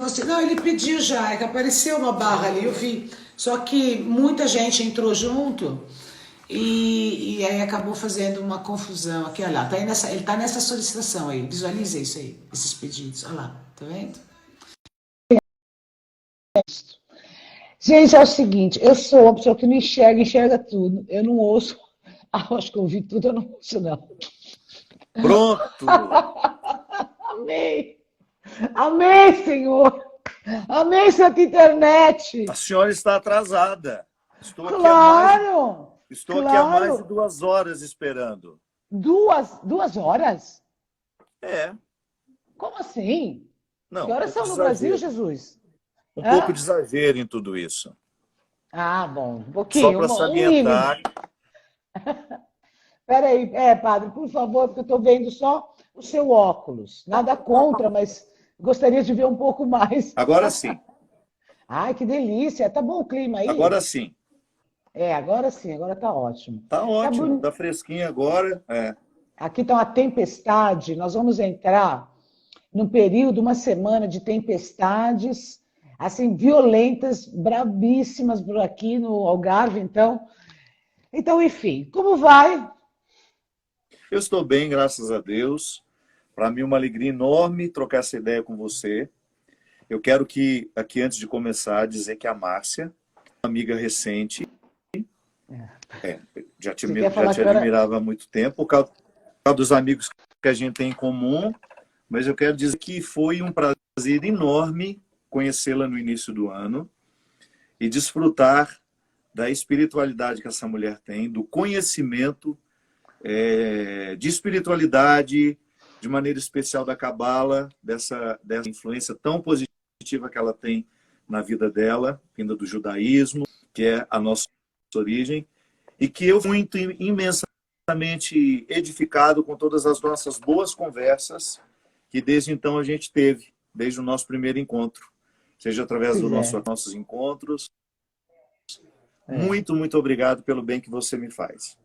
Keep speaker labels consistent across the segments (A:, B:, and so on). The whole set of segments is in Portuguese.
A: você. Não, ele pediu já, é que apareceu uma barra ali, eu vi. Só que muita gente entrou junto e aí acabou fazendo uma confusão aqui, olha lá. Tá aí ele tá nessa solicitação aí. Visualiza isso aí, esses pedidos. Olha lá, tá vendo?
B: Gente, é o seguinte, eu sou uma pessoa que não enxerga, enxerga tudo. Eu não ouço. Ah, eu acho que eu ouvi tudo, eu não ouço, não.
C: Pronto!
B: Amei! Amei, Senhor! Amei Santa Internet!
C: A senhora está atrasada. Estou aqui há mais de,
B: Claro!
C: estou aqui há mais de
B: Claro!
C: 2 horas esperando.
B: Duas horas?
C: É,
B: Como assim?
C: não,
B: Que
C: um
B: horas
C: pouco
B: são
C: de
B: no Brasil,
C: exagero.
B: Jesus?
C: Um pouco de
B: Hã?
C: exagero em tudo isso.
B: Ah, bom, um
C: Só
B: pouquinho,
C: para
B: um mínimo.
C: salientar.
B: Peraí, padre, por favor, porque eu estou vendo só o seu óculos. Nada contra, mas gostaria de ver um pouco mais.
C: Agora sim,
B: Ai, que delícia! Tá bom o clima aí?
C: agora sim.
B: É, agora sim, agora tá ótimo.
C: Tá
B: Tá
C: ótimo,
B: boni...
C: tá fresquinho agora. É.
B: Aqui tá uma tempestade, nós vamos entrar num período, uma semana de tempestades, assim, violentas, bravíssimas por aqui no Algarve, então. Então, enfim, como vai?
C: Eu estou bem, graças a Deus. Para mim, uma alegria enorme trocar essa ideia com você. Eu quero que, aqui antes de começar, dizer que a Márcia, uma amiga recente,
B: Você quer
C: já
B: falar
C: te
B: que hora?
C: admirava há muito tempo, por causa dos amigos que a gente tem em comum, mas eu quero dizer que foi um prazer enorme conhecê-la no início do ano e desfrutar da espiritualidade que essa mulher tem, do conhecimento de espiritualidade, de maneira especial da Cabala, dessa influência tão positiva que ela tem na vida dela, vinda do judaísmo, que é a nossa origem, e que eu fui muito imensamente edificado com todas as nossas boas conversas que desde então a gente teve, desde o nosso primeiro encontro, seja através dos
B: Pois é.
C: nossos encontros.
B: É.
C: Muito, muito obrigado pelo bem que você me faz.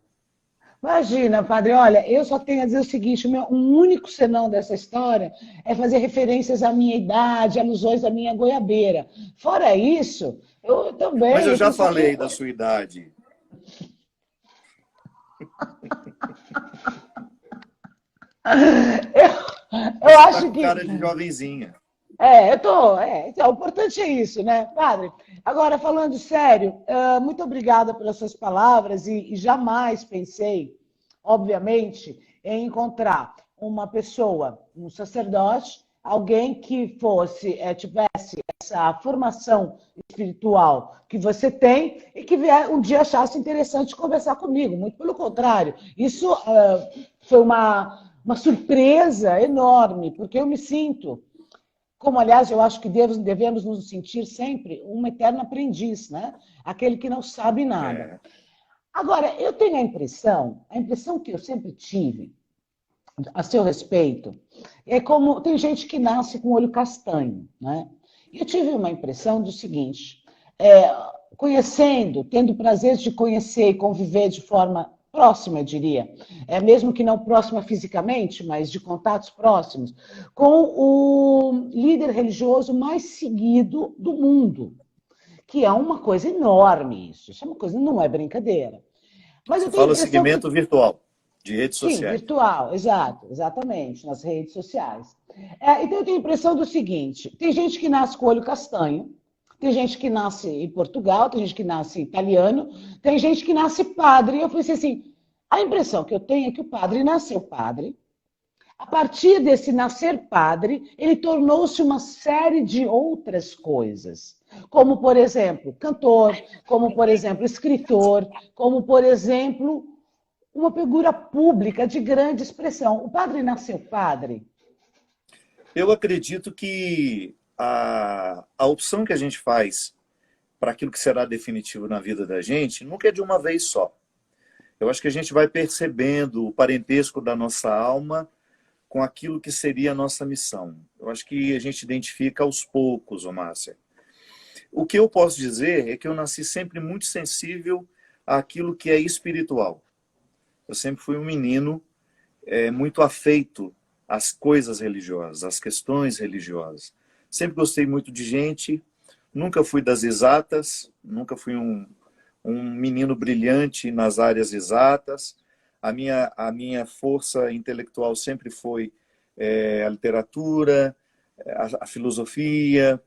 B: Imagina, padre, olha, eu só tenho a dizer o seguinte: um único senão dessa história é fazer referências à minha idade, alusões à minha goiabeira. Fora isso, eu
C: Mas
B: também,
C: eu
B: eu
C: já
B: tenho só
C: falei
B: tenho.
C: da sua idade.
B: Eu
C: Você está
B: acho
C: com
B: que
C: cara de jovenzinha.
B: eu tô, então, o importante é isso, né, padre? Agora, falando sério, muito obrigada pelas suas palavras e jamais pensei, obviamente, em encontrar uma pessoa, um sacerdote, alguém que fosse, tivesse essa formação espiritual que você tem e que vier, um dia achasse interessante conversar comigo. Muito pelo contrário, isso foi uma surpresa enorme, porque eu me sinto como, aliás, eu acho que devemos nos sentir sempre um eterno aprendiz, né? Aquele que não sabe nada.
C: É,
B: Agora, eu tenho a impressão que eu sempre tive a seu respeito, é como tem gente que nasce com o olho castanho, né? Eu tive uma impressão do seguinte, é, conhecendo, tendo o prazer de conhecer e conviver de forma próxima, eu diria, mesmo que não próxima fisicamente, mas de contatos próximos, com o líder religioso mais seguido do mundo, que é uma coisa enorme isso é uma coisa, não é brincadeira. Mas eu
C: você
B: tenho a
C: fala
B: impressão que
C: segmento virtual de redes
B: sim,
C: sociais.
B: virtual, exato, exatamente, nas redes sociais. Então eu tenho a impressão do seguinte: tem gente que nasce com o olho castanho, tem gente que nasce em Portugal, tem gente que nasce italiano, tem gente que nasce padre. E eu pensei assim: a impressão que eu tenho é que o padre nasceu padre. A partir desse nascer padre, ele tornou-se uma série de outras coisas. Como, por exemplo, cantor, como, por exemplo, escritor, como, por exemplo, uma figura pública de grande expressão. O padre nasceu padre?
C: Eu acredito que a opção que a gente faz para aquilo que será definitivo na vida da gente nunca é de uma vez só. Eu acho que a gente vai percebendo o parentesco da nossa alma com aquilo que seria a nossa missão. Eu acho que a gente identifica aos poucos, ô Márcia. O que eu posso dizer é que eu nasci sempre muito sensível àquilo que é espiritual. Eu sempre fui um menino muito afeito às coisas religiosas, às questões religiosas. sempre gostei muito de gente, nunca fui das exatas, nunca fui um menino brilhante nas áreas exatas. A minha força intelectual sempre foi a literatura, a filosofia,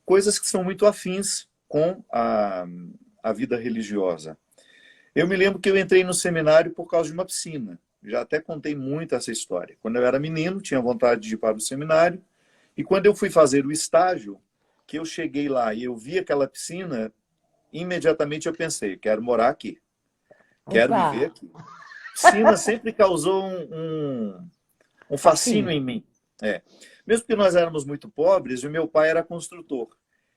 C: coisas que são muito afins com a vida religiosa. Eu me lembro que eu entrei no seminário por causa de uma piscina. Já até contei muito essa história. Quando eu era menino, tinha vontade de ir para o seminário. E quando eu fui fazer o estágio, que eu cheguei lá e eu vi aquela piscina, imediatamente eu pensei, quero morar aqui. Quero
B: Opa!
C: viver aqui. Piscina sempre causou um fascínio em mim. Mesmo que nós éramos muito pobres, o meu pai era construtor.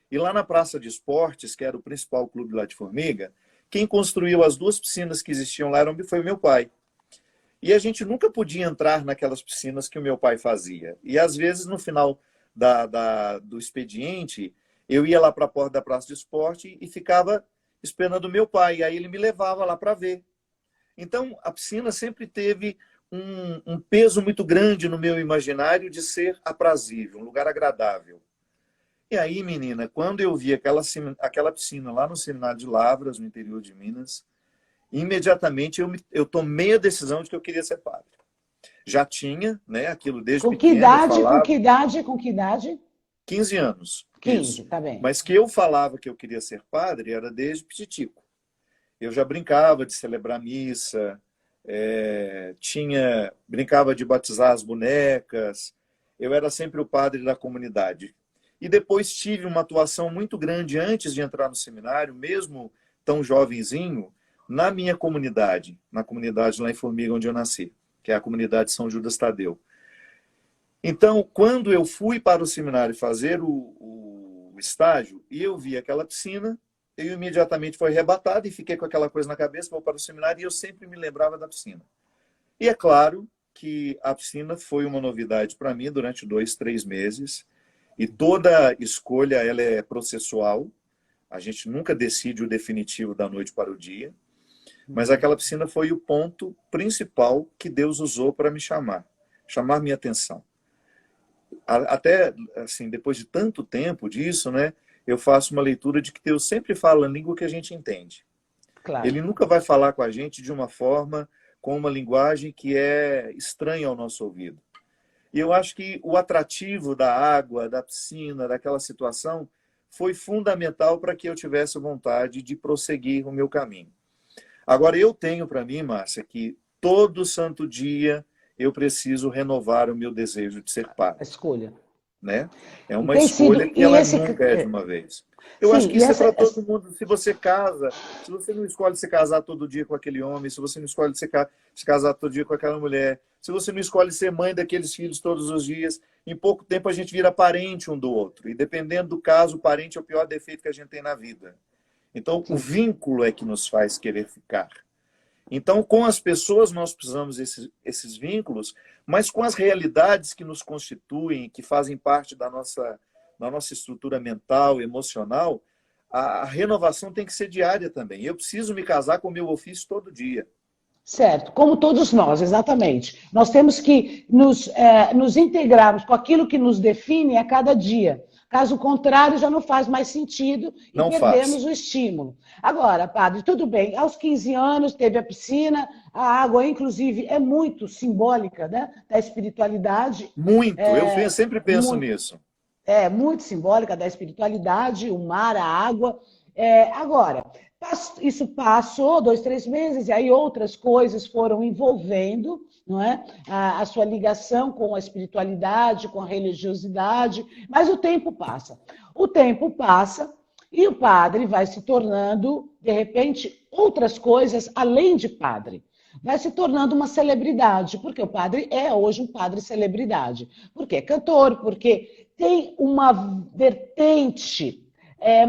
C: E lá na Praça de Esportes, que era o principal clube lá de Formiga, quem construiu as 2 piscinas que existiam lá foi o meu pai. E a gente nunca podia entrar naquelas piscinas que o meu pai fazia. E às vezes, no final do expediente, eu ia lá para a porta da Praça de Esporte e ficava esperando o meu pai. E aí ele me levava lá para ver. Então, a piscina sempre teve um peso muito grande no meu imaginário de ser aprazível, um lugar agradável. E aí, menina, quando eu vi aquela piscina lá no Seminário de Lavras, no interior de Minas, imediatamente eu tomei a decisão de que eu queria ser padre. Já tinha, né, aquilo desde
B: Com que
C: pequeno,
B: idade,
C: eu falava,
B: com que idade, com que idade?
C: 15 anos.
B: 15,
C: Isso.
B: tá bem.
C: Mas que eu falava que eu queria ser padre era desde petitico. Eu já brincava de celebrar missa, brincava de batizar as bonecas, eu era sempre o padre da comunidade. E depois tive uma atuação muito grande antes de entrar no seminário, mesmo tão jovenzinho, na minha comunidade, na comunidade lá em Formiga, onde eu nasci, que é a comunidade São Judas Tadeu. Então, quando eu fui para o seminário fazer o estágio, e eu vi aquela piscina, eu imediatamente fui arrebatado e fiquei com aquela coisa na cabeça, vou para o seminário, e eu sempre me lembrava da piscina. E é claro que a piscina foi uma novidade para mim durante 2, 3 meses, e toda escolha ela é processual, a gente nunca decide o definitivo da noite para o dia, mas aquela piscina foi o ponto principal que Deus usou para me chamar minha atenção. Até, assim, depois de tanto tempo disso, né, eu faço uma leitura de que Deus sempre fala a língua que a gente entende.
B: Claro.
C: Ele nunca vai falar com a gente de uma forma, com uma linguagem que é estranha ao nosso ouvido. E eu acho que o atrativo da água, da piscina, daquela situação, foi fundamental para que eu tivesse vontade de prosseguir o meu caminho. Agora, eu tenho para mim, Márcia, que todo santo dia eu preciso renovar o meu desejo de ser padre.
B: A escolha.
C: Né? É
B: E
C: uma
B: tem
C: escolha
B: sido,
C: que ela nunca é de uma vez. Eu acho que isso é para todo mundo. Se você casa, se você não escolhe se casar todo dia com aquele homem, se você não escolhe se casar todo dia com aquela mulher, se você não escolhe ser mãe daqueles filhos todos os dias, em pouco tempo a gente vira parente um do outro. E dependendo do caso, o parente é o pior defeito que a gente tem na vida. Então, o vínculo é que nos faz querer ficar. Então, com as pessoas nós precisamos esses vínculos, mas com as realidades que nos constituem, que fazem parte da nossa estrutura mental, emocional, a renovação tem que ser diária também. Eu preciso me casar com o meu ofício todo dia.
B: Certo, como todos nós, exatamente. Nós temos que nos integrarmos com aquilo que nos define a cada dia. Caso contrário, já não faz mais sentido e
C: não
B: perdemos
C: faz.
B: o estímulo. Agora, padre, tudo bem, aos 15 anos teve a piscina, a água, inclusive, é muito simbólica, né, da espiritualidade.
C: Muito, eu sempre penso nisso.
B: É muito simbólica da espiritualidade, o mar, a água. Agora, isso passou 2, 3 meses, e aí outras coisas foram envolvendo, não é? A sua ligação com a espiritualidade, com a religiosidade, mas o tempo passa. O tempo passa e o padre vai se tornando, de repente, outras coisas além de padre. Vai se tornando uma celebridade, porque o padre é hoje um padre celebridade. Porque é cantor, porque tem uma vertente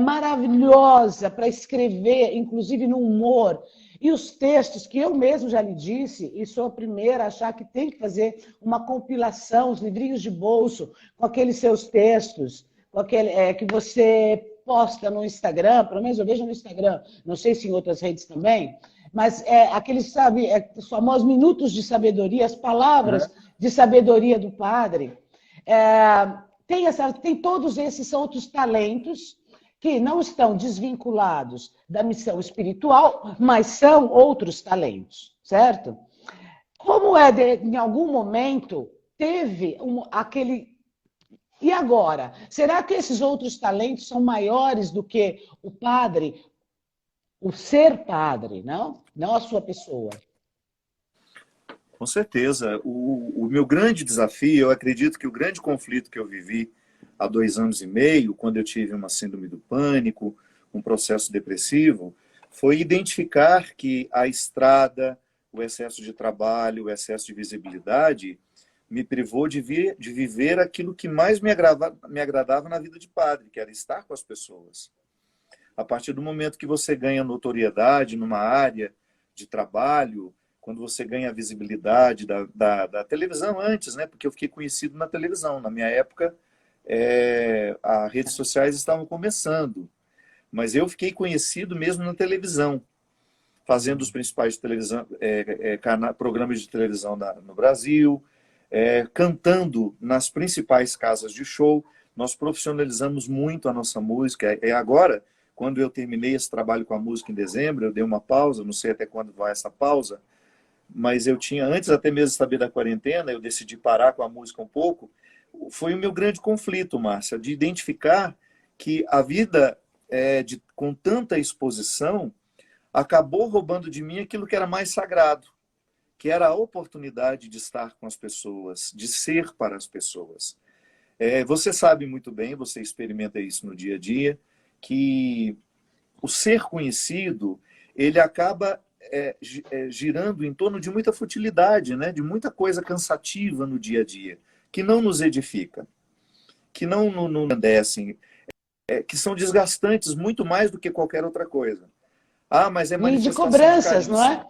B: maravilhosa para escrever, inclusive no humor. E os textos, que eu mesmo já lhe disse, e sou a primeira a achar que tem que fazer uma compilação, os livrinhos de bolso, com aqueles seus textos, com aquele, que você posta no Instagram, pelo menos eu vejo no Instagram, não sei se em outras redes também, mas aqueles, sabe, os famosos minutos de sabedoria, as palavras de sabedoria do padre, tem todos esses outros talentos que não estão desvinculados da missão espiritual, mas são outros talentos, certo? Como em algum momento, teve aquele... E agora? Será que esses outros talentos são maiores do que o padre, o ser padre, não? Não a sua pessoa.
C: Com certeza. O meu grande desafio, eu acredito que o grande conflito que eu vivi há 2 anos e meio, quando eu tive uma síndrome do pânico, um processo depressivo, foi identificar que a estrada, o excesso de trabalho, o excesso de visibilidade, me privou de viver aquilo que mais me agradava na vida de padre, que era estar com as pessoas. A partir do momento que você ganha notoriedade numa área de trabalho, quando você ganha a visibilidade da televisão antes, né? Porque eu fiquei conhecido na televisão. Na minha época, as redes sociais estavam começando. Mas eu fiquei conhecido mesmo na televisão, fazendo os principais programas de televisão no Brasil, cantando nas principais casas de show. Nós profissionalizamos muito a nossa música. Agora, quando eu terminei esse trabalho com a música em dezembro, eu dei uma pausa, não sei até quando vai essa pausa, mas eu tinha, antes até mesmo de saber da quarentena, eu decidi parar com a música um pouco. Foi o meu grande conflito, Márcia, de identificar que a vida com tanta exposição acabou roubando de mim aquilo que era mais sagrado, que era a oportunidade de estar com as pessoas, de ser para as pessoas. Você sabe muito bem, você experimenta isso no dia a dia, que o ser conhecido, ele acaba girando em torno de muita futilidade, né? De muita coisa cansativa no dia a dia, que não nos edifica, que não nos engrandecem, que são desgastantes muito mais do que qualquer outra coisa. Ah, mas é manifestação
B: de cobranças,
C: de
B: não é?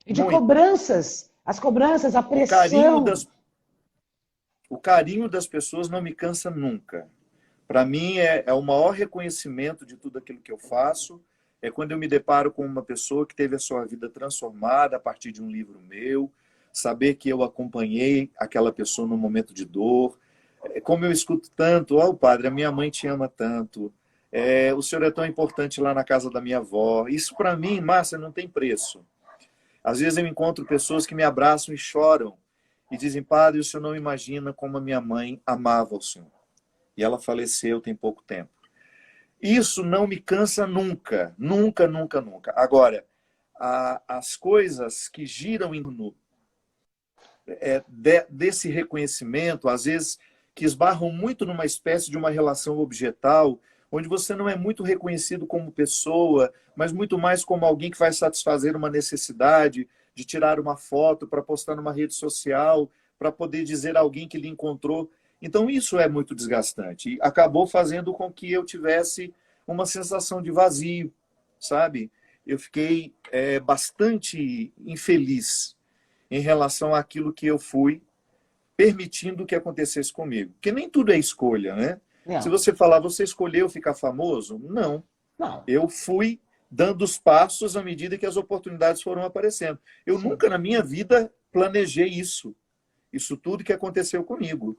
B: E de cobranças, as cobranças, a pressão.
C: O carinho das pessoas não me cansa nunca. Para mim, é o maior reconhecimento de tudo aquilo que eu faço. É quando eu me deparo com uma pessoa que teve a sua vida transformada a partir de um livro meu, saber que eu acompanhei aquela pessoa num momento de dor. Como eu escuto tanto, padre, a minha mãe te ama tanto, o senhor é tão importante lá na casa da minha avó. Isso para mim, Márcia, não tem preço. Às vezes eu encontro pessoas que me abraçam e choram e dizem, padre, o senhor não imagina como a minha mãe amava o senhor. E ela faleceu tem pouco tempo. Isso não me cansa nunca, nunca, nunca, nunca. Agora, as coisas que giram em torno desse reconhecimento, às vezes, que esbarram muito numa espécie de uma relação objetal, onde você não é muito reconhecido como pessoa, mas muito mais como alguém que vai satisfazer uma necessidade de tirar uma foto para postar numa rede social, para poder dizer a alguém que lhe encontrou. Então, isso é muito desgastante. E acabou fazendo com que eu tivesse uma sensação de vazio, sabe? Eu fiquei bastante infeliz em relação àquilo que eu fui permitindo que acontecesse comigo. Porque nem tudo é escolha, né? Não. Se você falar, você escolheu ficar famoso? Não. Eu fui dando os passos à medida que as oportunidades foram aparecendo. Eu nunca na minha vida planejei isso. Isso tudo que aconteceu comigo.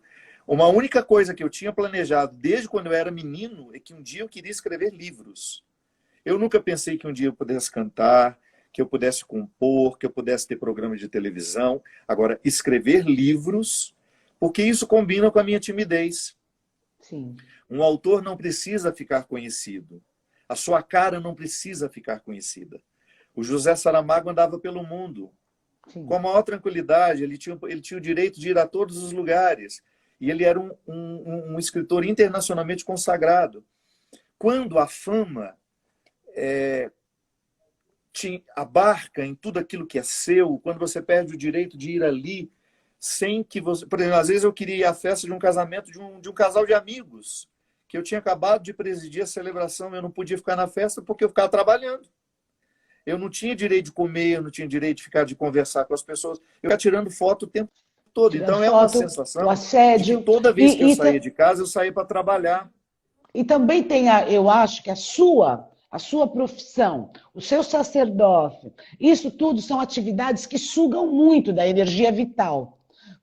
C: Uma única coisa que eu tinha planejado desde quando eu era menino é que um dia eu queria escrever livros. Eu nunca pensei que um dia eu pudesse cantar, que eu pudesse compor, que eu pudesse ter programas de televisão. Agora, escrever livros, porque isso combina com a minha timidez.
B: Sim.
C: Um autor não precisa ficar conhecido. A sua cara não precisa ficar conhecida. O José Saramago andava pelo mundo. Sim. Com a maior tranquilidade, ele tinha o direito de ir a todos os lugares. E ele era um escritor internacionalmente consagrado. Quando a fama te abarca em tudo aquilo que é seu, quando você perde o direito de ir ali, sem que você... Por exemplo, às vezes eu queria ir à festa de um casamento de um casal de amigos, que eu tinha acabado de presidir a celebração, eu não podia ficar na festa porque eu ficava trabalhando. Eu não tinha direito de comer, eu não tinha direito de conversar com as pessoas. Eu ficava tirando foto o tempo todo. Então é uma sensação de que toda vez que eu saía de casa, eu saía para trabalhar.
B: E também tem, eu acho que a sua profissão, o seu sacerdócio, isso tudo são atividades que sugam muito da energia vital.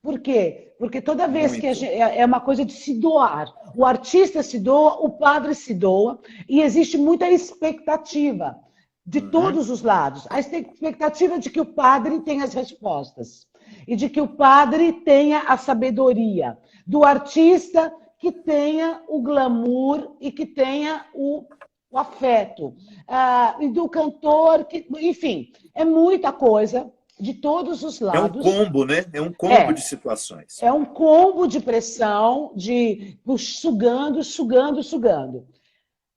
B: Por quê? Porque toda vez que
C: Muito.
B: é uma coisa de se doar. O artista se doa, o padre se doa, e existe muita expectativa de
C: Uhum.
B: todos os lados. A expectativa de que o padre tenha as respostas e de que o padre tenha a sabedoria. Do artista que tenha o glamour e que tenha o afeto. E do cantor, enfim, é muita coisa de todos os
C: É um
B: lados.
C: combo, né? É um combo de
B: É,
C: situações.
B: é um combo de pressão, de sugando, sugando, sugando.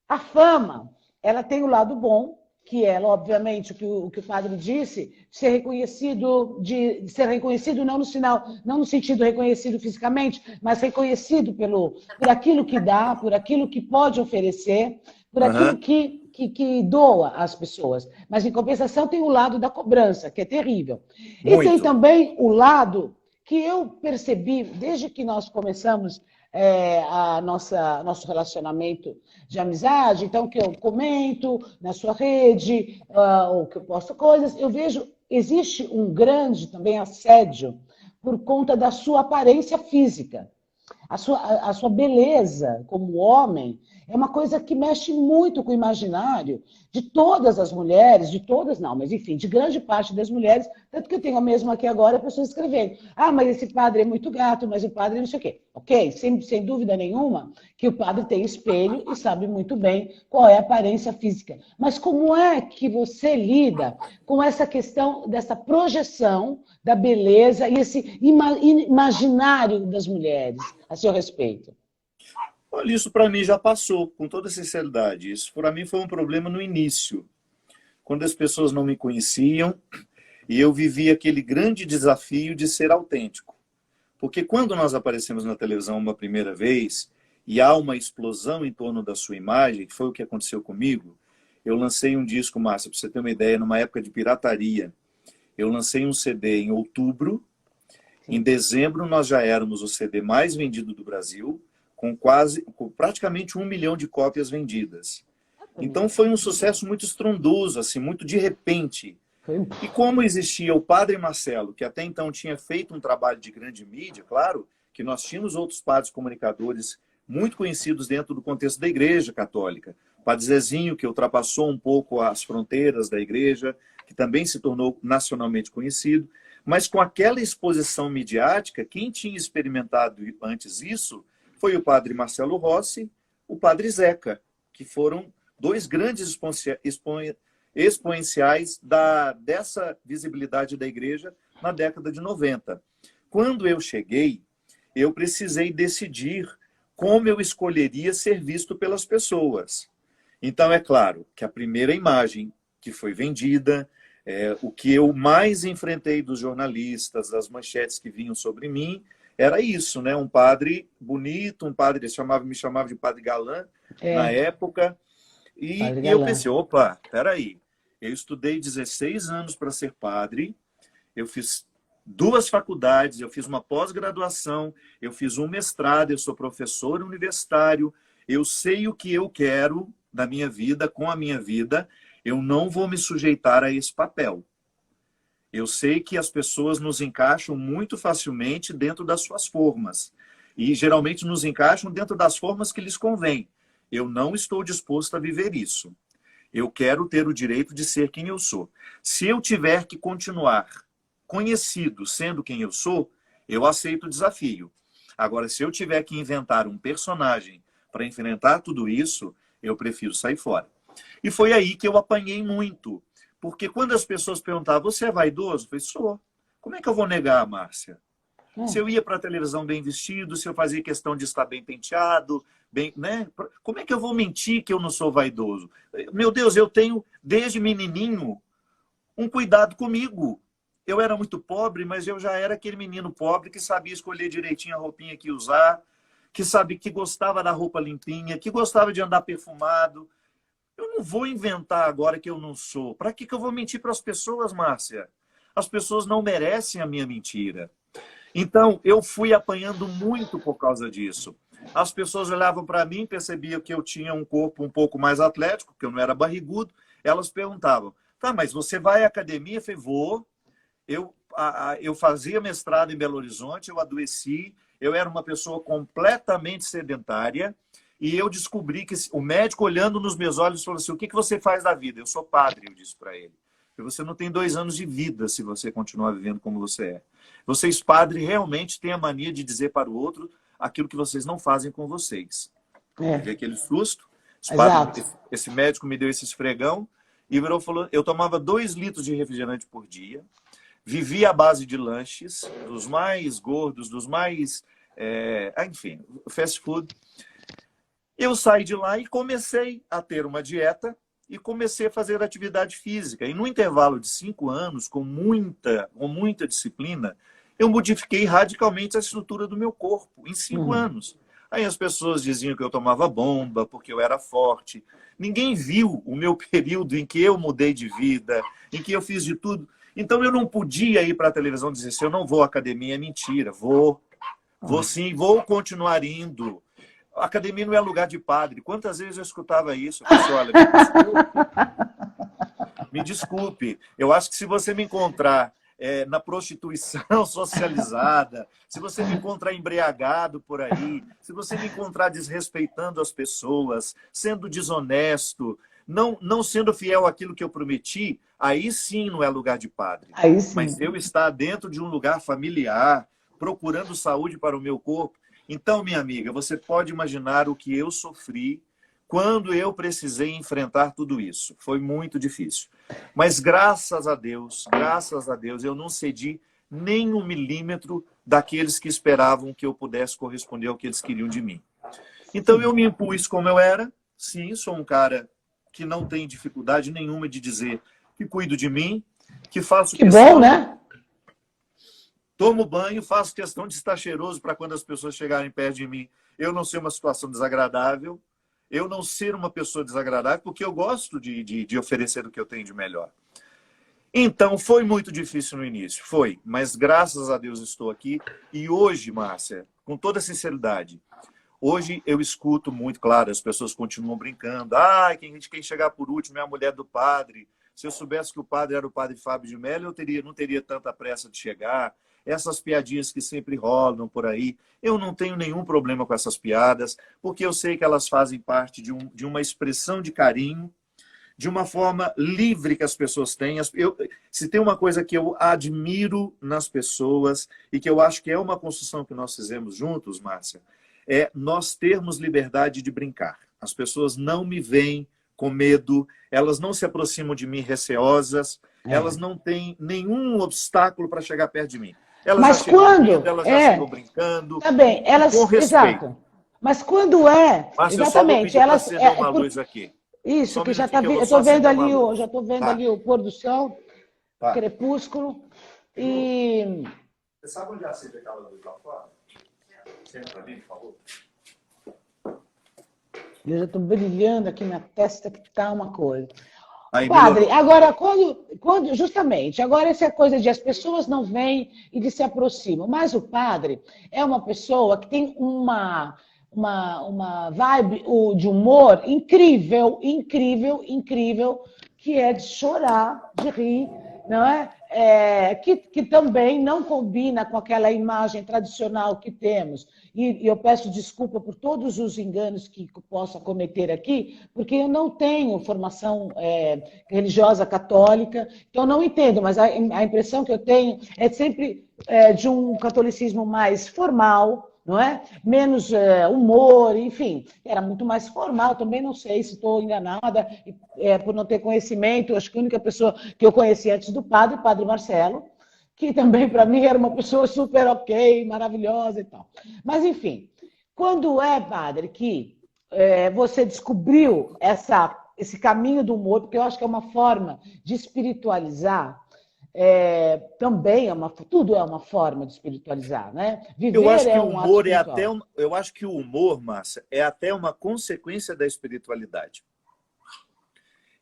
B: A fama, ela tem o lado bom, que é, obviamente, o que o padre disse, de ser reconhecido não no sinal, não no sentido reconhecido fisicamente, mas reconhecido por aquilo que dá, por aquilo que pode oferecer, por aquilo
C: Uhum.
B: que doa às pessoas. Mas, em compensação, tem o lado da cobrança, que é terrível. E tem
C: Muito.
B: também o lado que eu percebi, desde que nós começamos nosso relacionamento de amizade, então que eu comento na sua rede, ou que eu posto coisas, eu vejo, existe um grande também assédio por conta da sua aparência física. A sua beleza como homem é uma coisa que mexe muito com o imaginário de todas as mulheres, de todas não, mas enfim, de grande parte das mulheres, tanto que eu tenho mesmo aqui agora pessoas escrevendo, mas esse padre é muito gato, mas o padre não sei o quê. Ok, sem dúvida nenhuma que o padre tem espelho e sabe muito bem qual é a aparência física. Mas como é que você lida com essa questão dessa projeção da beleza e esse imaginário das mulheres a seu respeito?
C: Olha, isso para mim já passou, com toda sinceridade. Isso para mim foi um problema no início, quando as pessoas não me conheciam e eu vivi aquele grande desafio de ser autêntico. Porque quando nós aparecemos na televisão uma primeira vez e há uma explosão em torno da sua imagem, que foi o que aconteceu comigo, eu lancei um disco, Márcia, para você ter uma ideia, numa época de pirataria. Eu lancei um CD em outubro. Em
B: Sim.
C: dezembro, nós já éramos o CD mais vendido do Brasil, com praticamente 1 milhão de cópias vendidas. Então foi um sucesso muito estrondoso, assim, muito de repente.
B: Foi.
C: E como existia o Padre Marcelo, que até então tinha feito um trabalho de grande mídia, claro, que nós tínhamos outros padres comunicadores muito conhecidos dentro do contexto da Igreja Católica. O Padre Zezinho, que ultrapassou um pouco as fronteiras da Igreja, que também se tornou nacionalmente conhecido. Mas com aquela exposição midiática, quem tinha experimentado antes isso foi o Padre Marcelo Rossi, o Padre Zeca, que foram dois grandes exponenciais dessa visibilidade da igreja na década de 90. Quando eu cheguei, eu precisei decidir como eu escolheria ser visto pelas pessoas. Então, é claro que a primeira imagem que foi vendida, o que eu mais enfrentei dos jornalistas, das manchetes que vinham sobre mim, era isso, né? Um padre bonito, um padre, me chamava de padre galã na época. E eu pensei, opa, peraí, eu estudei 16 anos para ser padre, eu fiz 2 faculdades, eu fiz uma pós-graduação, eu fiz um mestrado, eu sou professor universitário, eu sei o que eu quero da minha vida, com a minha vida, eu não vou me sujeitar a esse papel. Eu sei que as pessoas nos encaixam muito facilmente dentro das suas formas. E geralmente nos encaixam dentro das formas que lhes convém. Eu não estou disposto a viver isso. Eu quero ter o direito de ser quem eu sou. Se eu tiver que continuar conhecido sendo quem eu sou, eu aceito o desafio. Agora, se eu tiver que inventar um personagem para enfrentar tudo isso, eu prefiro sair fora. E foi aí que eu apanhei muito. Porque quando as pessoas perguntavam, você é vaidoso? Eu falei, sou. Como é que eu vou negar, Márcia? Se eu ia para a televisão bem vestido, se eu fazia questão de estar bem penteado, bem, né? Como é que eu vou mentir que eu não sou vaidoso? Meu Deus, eu tenho, desde menininho, um cuidado comigo. Eu era muito pobre, mas eu já era aquele menino pobre que sabia escolher direitinho a roupinha que usar, que sabia que gostava da roupa limpinha, que gostava de andar perfumado. Eu não vou inventar agora que eu não sou. Para que eu vou mentir para as pessoas, Márcia? As pessoas não merecem a minha mentira. Então, eu fui apanhando muito por causa disso. As pessoas olhavam para mim, percebiam que eu tinha um corpo um pouco mais atlético, que eu não era barrigudo. Elas perguntavam, tá, mas você vai à academia? Eu falei, vou. eu fazia mestrado em Belo Horizonte, eu adoeci, eu era uma pessoa completamente sedentária, e eu descobri que o médico, olhando nos meus olhos, falou assim: o que você faz da vida? Eu sou padre, eu disse para ele. Você não tem 2 anos de vida se você continuar vivendo como você é. Vocês, padres, realmente têm a mania de dizer para o outro aquilo que vocês não fazem com vocês. Teve aquele susto. Esse médico me deu esse esfregão e virou, falou: eu tomava 2 litros de refrigerante por dia, vivia à base de lanches, dos mais gordos, dos mais... enfim, fast food. Eu saí de lá e comecei a ter uma dieta e comecei a fazer atividade física. E no intervalo de 5 anos, com muita disciplina, eu modifiquei radicalmente a estrutura do meu corpo, em 5 anos. Aí as pessoas diziam que eu tomava bomba, porque eu era forte. Ninguém viu o meu período em que eu mudei de vida, em que eu fiz de tudo. Então eu não podia ir para a televisão e dizer: se eu não vou à academia, é mentira. Vou sim, vou continuar indo. A academia não é lugar de padre. Quantas vezes eu escutava isso? Eu disse: olha, me desculpe. Eu acho que se você me encontrar na prostituição socializada, se você me encontrar embriagado por aí, se você me encontrar desrespeitando as pessoas, sendo desonesto, não sendo fiel àquilo que eu prometi, aí sim não é lugar de padre.
B: Aí sim.
C: Mas eu estar dentro de um lugar familiar, procurando saúde para o meu corpo. Então, minha amiga, você pode imaginar o que eu sofri quando eu precisei enfrentar tudo isso. Foi muito difícil. Mas graças a Deus, eu não cedi nem 1 milímetro daqueles que esperavam que eu pudesse corresponder ao que eles queriam de mim. Então eu me impus como eu era. Sim, sou um cara que não tem dificuldade nenhuma de dizer que cuido de mim, que faço questão...
B: Que bom, né?
C: Tomo banho, faço questão de estar cheiroso para quando as pessoas chegarem perto de mim, eu não ser uma situação desagradável, eu não ser uma pessoa desagradável, porque eu gosto de oferecer o que eu tenho de melhor. Então, foi muito difícil no início, foi, mas graças a Deus estou aqui. E hoje, Márcia, com toda sinceridade, hoje eu escuto muito, claro, as pessoas continuam brincando: quem chegar por último é a mulher do padre. Se eu soubesse que o padre era o padre Fábio de Mello, eu não teria tanta pressa de chegar. Essas piadinhas que sempre rolam por aí, eu não tenho nenhum problema com essas piadas, porque eu sei que elas fazem parte de uma expressão de carinho, de uma forma livre que as pessoas têm. Se tem uma coisa que eu admiro nas pessoas e que eu acho que é uma construção que nós fizemos juntos, Márcia, é nós termos liberdade de brincar. As pessoas não me veem com medo, elas não se aproximam de mim receosas, elas não têm nenhum obstáculo para chegar perto de mim. Elas
B: Mas
C: já chegam
B: quando
C: rindo, elas já chegam brincando.
B: Tá bem, elas,
C: com respeito.
B: Exato. Mas quando
C: Márcia,
B: exatamente, elas
C: acender uma luz aqui.
B: Isso,
C: Só
B: que já
C: minutinho
B: está
C: que eu vou
B: eu
C: só
B: estou vendo
C: acender
B: ali
C: uma luz.
B: já estou vendo ali o pôr do sol,
C: Tá.
B: crepúsculo e
C: Você sabe onde acende aquela luz lá fora? Acende para mim, por favor.
B: eu já estou brilhando aqui na testa que tá uma coisa.
C: Aí,
B: Padre,
C: melhorou.
B: agora, justamente, agora essa coisa de as pessoas não vêm e de se aproximam, mas o padre é uma pessoa que tem uma vibe de humor incrível, incrível, incrível, que é de chorar, de rir, não é? Que também não combina com aquela imagem tradicional que temos. E eu peço desculpa por todos os enganos que possa cometer aqui, porque eu não tenho formação religiosa católica, então eu não entendo, mas a impressão que eu tenho é sempre de um catolicismo mais formal, não é? Menos humor, enfim, era muito mais formal, também não sei se estou enganada por não ter conhecimento. Acho que a única pessoa que eu conheci antes do padre, o padre Marcelo, que também para mim era uma pessoa super ok, maravilhosa e tal. Mas enfim, quando padre, que você descobriu esse caminho do humor, porque eu acho que é uma forma de espiritualizar, também tudo é uma forma de espiritualizar, né? Viver
C: eu acho que o
B: um
C: humor
B: ato
C: eu acho que o humor, Márcia, é até uma consequência da espiritualidade.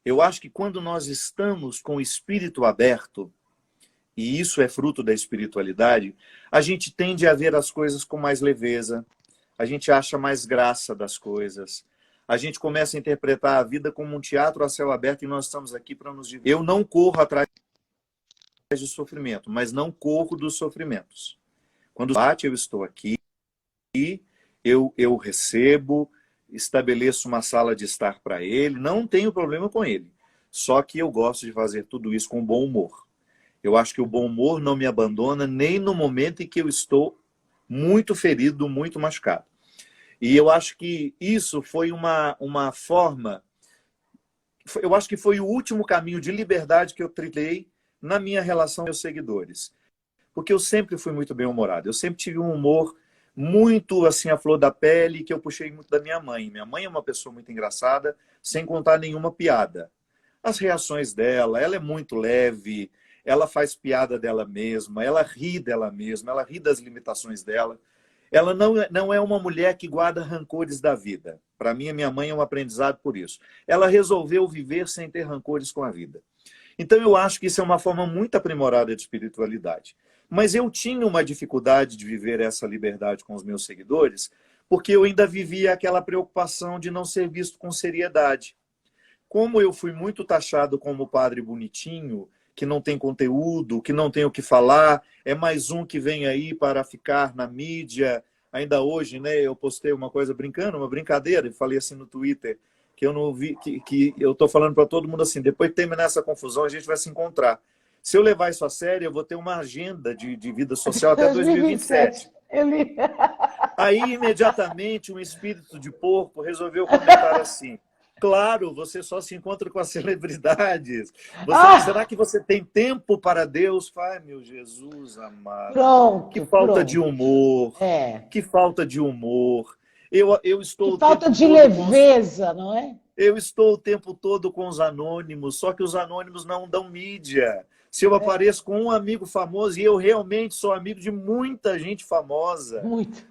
C: Eu acho que quando nós estamos com o espírito aberto, e isso é fruto da espiritualidade, a gente tende a ver as coisas com mais leveza, a gente acha mais graça das coisas, a gente começa a interpretar a vida como um teatro a céu aberto e nós estamos aqui para nos divertir. Eu não corro atrás de sofrimento, mas não corro dos sofrimentos. Quando bate, eu estou aqui, eu recebo, estabeleço uma sala de estar para ele, não tenho problema com ele. Só que eu gosto de fazer tudo isso com bom humor. Eu acho que o bom humor não me abandona nem no momento em que eu estou muito ferido, muito machucado. E eu acho que isso foi uma forma... Eu acho que foi o último caminho de liberdade que eu trilhei na minha relação com meus seguidores. Porque eu sempre fui muito bem-humorado. Eu sempre tive um humor muito assim, à flor da pele, que eu puxei muito da minha mãe. Minha mãe é uma pessoa muito engraçada, sem contar nenhuma piada. As reações dela, ela é muito leve, ela faz piada dela mesma, ela ri dela mesma, ela ri das limitações dela. Ela não é uma mulher que guarda rancores da vida. Para mim, a minha mãe é um aprendizado por isso. Ela resolveu viver sem ter rancores com a vida. Então, eu acho que isso é uma forma muito aprimorada de espiritualidade. Mas eu tinha uma dificuldade de viver essa liberdade com os meus seguidores, porque eu ainda vivia aquela preocupação de não ser visto com seriedade. Como eu fui muito taxado como padre bonitinho, que não tem conteúdo, que não tem o que falar, é mais um que vem aí para ficar na mídia. Ainda hoje, né, eu postei uma coisa brincando, uma brincadeira, e falei assim no Twitter, que eu não vi, que eu estou falando para todo mundo assim, depois de terminar essa confusão, a gente vai se encontrar. Se eu levar isso a sério, eu vou ter uma agenda de vida social até 2027. Aí, imediatamente, um espírito de porco resolveu comentar assim: claro, você só se encontra com as celebridades. Será que você tem tempo para Deus? Ai, meu Jesus amado.
B: Pronto,
C: que falta
B: pronto.
C: de humor. Que falta de humor. Eu estou
B: que falta de leveza, não é?
C: Eu estou o tempo todo com os anônimos, só que os anônimos não dão mídia. Se eu apareço com um amigo famoso, e eu realmente sou amigo de muita gente famosa,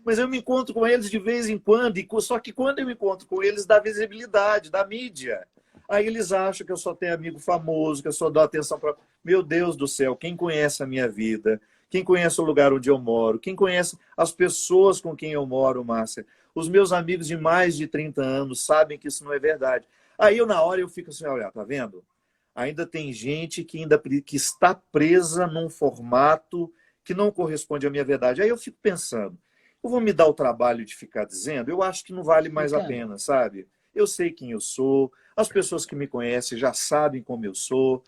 C: mas eu me encontro com eles de vez em quando, só que quando eu me encontro com eles, dá visibilidade, dá mídia. Aí eles acham que eu só tenho amigo famoso, que eu só dou atenção para... Meu Deus do céu, quem conhece a minha vida, quem conhece o lugar onde eu moro, quem conhece as pessoas com quem eu moro, Márcia, os meus amigos de mais de 30 anos sabem que isso não é verdade. Aí na hora eu fico assim, olha, tá vendo? Ainda tem gente que está presa num formato que não corresponde à minha verdade. Aí eu fico pensando, eu vou me dar o trabalho de ficar dizendo? Eu acho que não vale mais a pena, sabe? Eu sei quem eu sou, as pessoas que me conhecem já sabem como eu sou.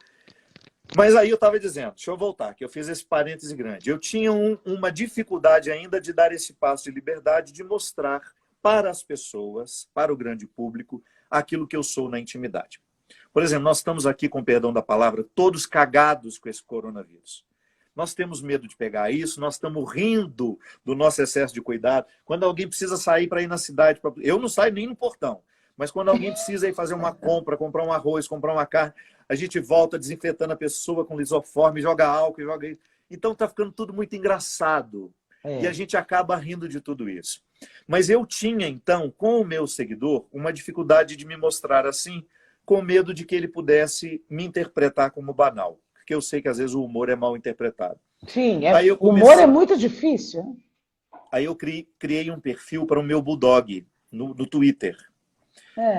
C: Mas aí eu estava dizendo, deixa eu voltar, que eu fiz esse parêntese grande. Eu tinha uma dificuldade ainda de dar esse passo de liberdade, de mostrar para as pessoas, para o grande público, aquilo que eu sou na intimidade. Por exemplo, nós estamos aqui, com perdão da palavra, todos cagados com esse coronavírus. Nós temos medo de pegar isso, nós estamos rindo do nosso excesso de cuidado. Quando alguém precisa sair para ir na cidade, eu não saio nem no portão, mas quando alguém precisa ir fazer uma compra, comprar um arroz, comprar uma carne, a gente volta desinfetando a pessoa com lisoforme, joga álcool, joga isso. Então está ficando tudo muito engraçado. E a gente acaba rindo de tudo isso. Mas eu tinha, então, com o meu seguidor, uma dificuldade de me mostrar assim, com medo de que ele pudesse me interpretar como banal. Porque eu sei que às vezes o humor é mal interpretado.
B: Sim, o humor é muito difícil. Né?
C: Aí eu criei um perfil para o meu bulldog no Twitter,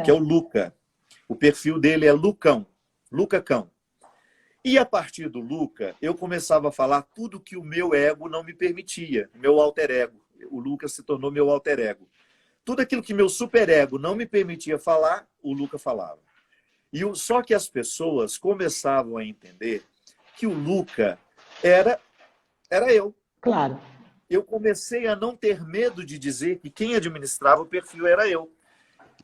C: que é o Luca. O perfil dele é Lucão, Luca Cão. E a partir do Luca, eu começava a falar tudo que o meu ego não me permitia, meu alter ego. O Luca se tornou meu alter ego. Tudo aquilo que meu superego não me permitia falar, o Luca falava. Só que as pessoas começavam a entender que o Luca era eu.
B: Claro.
C: Eu comecei a não ter medo de dizer que quem administrava o perfil era eu.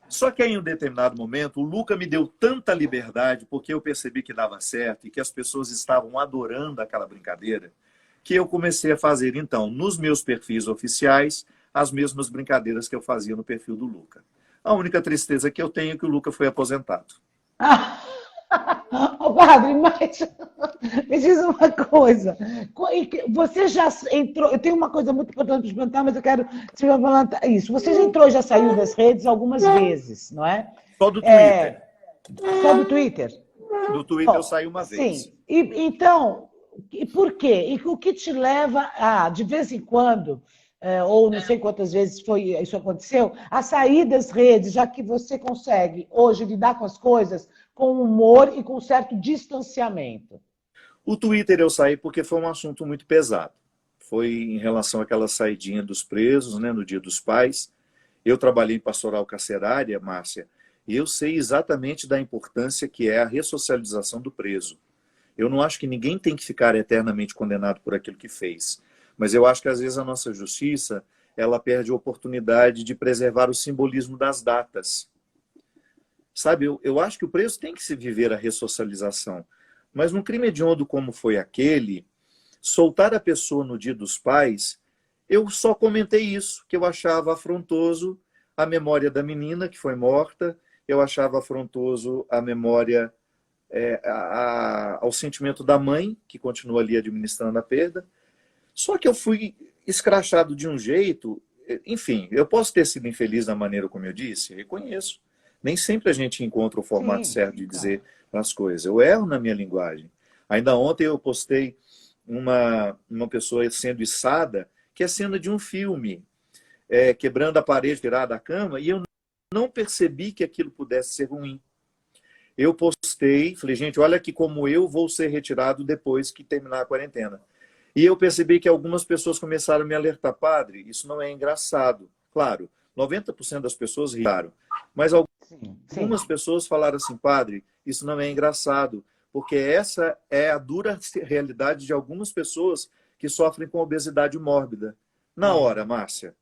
C: Só que aí, em um determinado momento, o Luca me deu tanta liberdade, porque eu percebi que dava certo e que as pessoas estavam adorando aquela brincadeira, que eu comecei a fazer, então, nos meus perfis oficiais, as mesmas brincadeiras que eu fazia no perfil do Luca. A única tristeza que eu tenho é que o Luca foi aposentado.
B: Padre, mas me diz uma coisa. Você já entrou... Eu tenho uma coisa muito importante para te perguntar, mas eu quero te perguntar isso. Você já entrou e já saiu das redes algumas vezes, não é?
C: Só do Twitter.
B: Só do Twitter?
C: Do Twitter eu saí uma vez.
B: Sim. Então, por quê? E o que te leva a, de vez em quando, ou não sei quantas vezes isso aconteceu, a sair das redes, já que você consegue hoje lidar com as coisas com humor e com certo distanciamento?
C: O Twitter eu saí porque foi um assunto muito pesado. Foi em relação àquela saidinha dos presos, né, no Dia dos Pais. Eu trabalhei em pastoral carcerária, Márcia, e eu sei exatamente da importância que é a ressocialização do preso. Eu não acho que ninguém tem que ficar eternamente condenado por aquilo que fez. Mas eu acho que, às vezes, a nossa justiça ela perde a oportunidade de preservar o simbolismo das datas. Sabe, eu acho que o preso tem que se viver a ressocialização. Mas num crime hediondo como foi aquele, soltar a pessoa no Dia dos Pais, eu só comentei isso, que eu achava afrontoso a memória da menina que foi morta, eu achava afrontoso a memória, ao sentimento da mãe, que continua ali administrando a perda. Só que eu fui escrachado de um jeito, enfim, eu posso ter sido infeliz da maneira como eu disse, reconheço. Nem sempre a gente encontra o formato certo de dizer as coisas. Eu erro na minha linguagem. Ainda ontem eu postei uma pessoa sendo içada, que é cena de um filme, quebrando a parede, tirada da cama, e eu não percebi que aquilo pudesse ser ruim. Eu postei, falei, gente, olha aqui como eu vou ser retirado depois que terminar a quarentena. E eu percebi que algumas pessoas começaram a me alertar, padre, isso não é engraçado. Claro, 90% das pessoas riram, mas algumas pessoas falaram assim, padre, isso não é engraçado, porque essa é a dura realidade de algumas pessoas que sofrem com obesidade mórbida. Na hora, Márcia,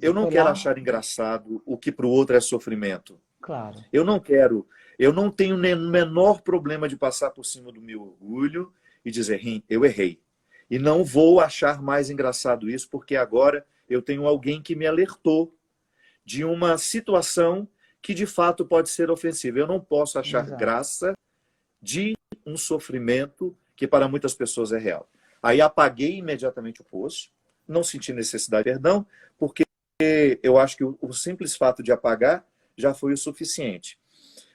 C: eu não quero achar engraçado o que para o outro é sofrimento.
B: Claro.
C: Eu não quero, eu não tenho nem o menor problema de passar por cima do meu orgulho e dizer, eu errei. E não vou achar mais engraçado isso, porque agora eu tenho alguém que me alertou de uma situação que de fato pode ser ofensiva. Eu não posso achar graça de um sofrimento que para muitas pessoas é real. Aí apaguei imediatamente o post, não senti necessidade de perdão, porque eu acho que o simples fato de apagar já foi o suficiente.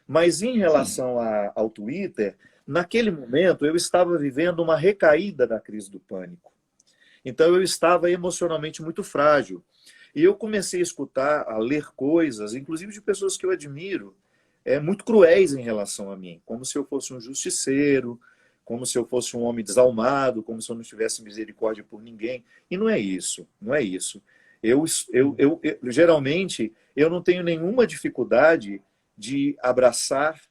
C: Mas em relação ao Twitter, naquele momento eu estava vivendo uma recaída da crise do pânico. Então eu estava emocionalmente muito frágil. E eu comecei a escutar, a ler coisas, inclusive de pessoas que eu admiro, muito cruéis em relação a mim, como se eu fosse um justiceiro, como se eu fosse um homem desalmado, como se eu não tivesse misericórdia por ninguém. E não é isso, não é isso. Geralmente, eu não tenho nenhuma dificuldade de abraçar,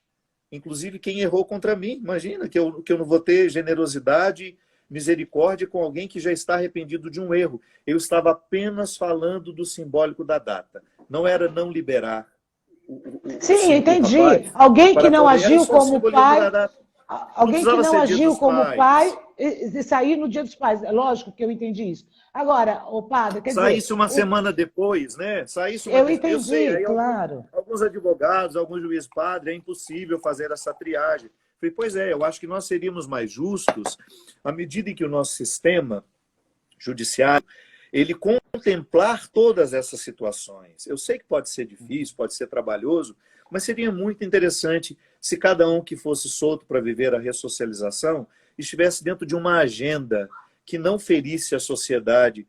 C: inclusive quem errou contra mim. Imagina que eu não vou ter generosidade, misericórdia com alguém que já está arrependido de um erro. Eu estava apenas falando do simbólico da data. Não era não liberar
B: Sim, entendi. Alguém que não agiu como pai, alguém que não agiu como pai e sair no Dia dos Pais. É lógico que eu entendi isso. Agora, o padre, quer dizer...
C: Saísse uma semana depois, né?
B: Eu entendi, claro.
C: Alguns advogados, alguns juízes, padre, é impossível fazer essa triagem. Falei, pois é, eu acho que nós seríamos mais justos à medida em que o nosso sistema judiciário ele contemplar todas essas situações. Eu sei que pode ser difícil, pode ser trabalhoso, mas seria muito interessante se cada um que fosse solto para viver a ressocialização estivesse dentro de uma agenda que não ferisse a sociedade.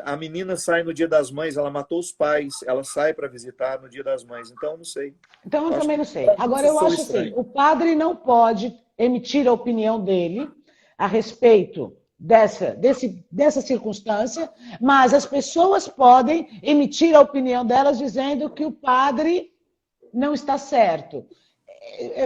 C: A menina sai no Dia das Mães, ela matou os pais, ela sai para visitar no Dia das Mães. Então, não sei.
B: Então, eu também não sei. Agora, eu acho assim, o padre não pode emitir a opinião dele a respeito dessa circunstância, mas as pessoas podem emitir a opinião delas dizendo que o padre não está certo.